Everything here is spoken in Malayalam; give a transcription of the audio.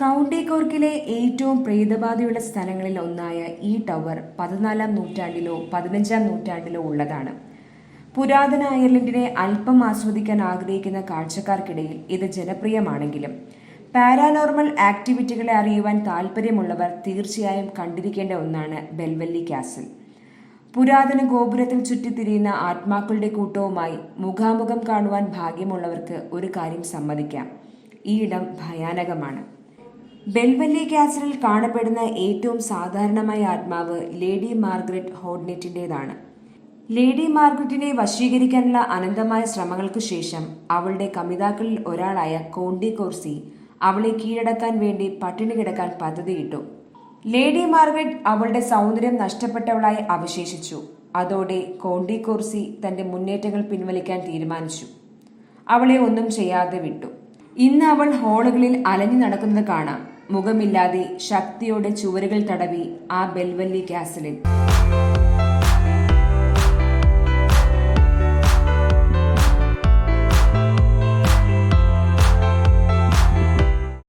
കൗണ്ടി കോർക്കിലെ ഏറ്റവും പ്രേതബാധയുള്ള സ്ഥലങ്ങളിൽ ഒന്നായ ഈ ടവർ 14-ാം നൂറ്റാണ്ടിലോ 15-ാം നൂറ്റാണ്ടിലോ ഉള്ളതാണ്. പുരാതന അയർലൻഡിനെ അല്പം ആസ്വദിക്കാൻ ആഗ്രഹിക്കുന്ന കാഴ്ചക്കാർക്കിടയിൽ ഇത് ജനപ്രിയമാണെങ്കിലും പാരാനോർമൽ ആക്ടിവിറ്റികളെ അറിയുവാൻ താൽപ്പര്യമുള്ളവർ തീർച്ചയായും കണ്ടിരിക്കേണ്ട ഒന്നാണ് ബെൽവെല്ലി കാസിൽ. പുരാതന ഗോപുരത്തിൽ ചുറ്റിത്തിരിയുന്ന ആത്മാക്കളുടെ കൂട്ടവുമായി മുഖാമുഖം കാണുവാൻ ഭാഗ്യമുള്ളവർക്ക് ഒരു കാര്യം സമ്മതിക്കാം: ഈ ഇടം ഭയാനകമാണ്. ബെൽവെല്ലി കാസിലിൽ കാണപ്പെടുന്ന ഏറ്റവും സാധാരണമായ ആത്മാവ് ലേഡി മാർഗരറ്റ് ഹോഡ്നെറ്റിൻ്റെതാണ്. ലേഡി മാർഗരറ്റിനെ വശീകരിക്കാനുള്ള അനന്തമായ ശ്രമങ്ങൾക്കു ശേഷം അവളുടെ കമിതാക്കളിൽ ഒരാളായ കോണ്ടി കോർസി അവളെ കീഴടക്കാൻ വേണ്ടി പട്ടിണി കിടക്കാൻ പദ്ധതിയിട്ടു. ലേഡി മാർഗരറ്റ് അവളുടെ സൗന്ദര്യം നഷ്ടപ്പെട്ടവളായി അവശേഷിച്ചു. അതോടെ കോണ്ടി കോർസി തന്റെ മുന്നേറ്റങ്ങൾ പിൻവലിക്കാൻ തീരുമാനിച്ചു. അവളെ ഒന്നും ചെയ്യാതെ വിട്ടു. ഇന്ന് അവൾ ഹാളുകളിൽ അലഞ്ഞു നടക്കുന്നത് കാണാം, മുഖമില്ലാതെ ശക്തിയോടെ ചുവരുകൾ തടവി ആ ബെൽവെല്ലി കാസിലിൽ.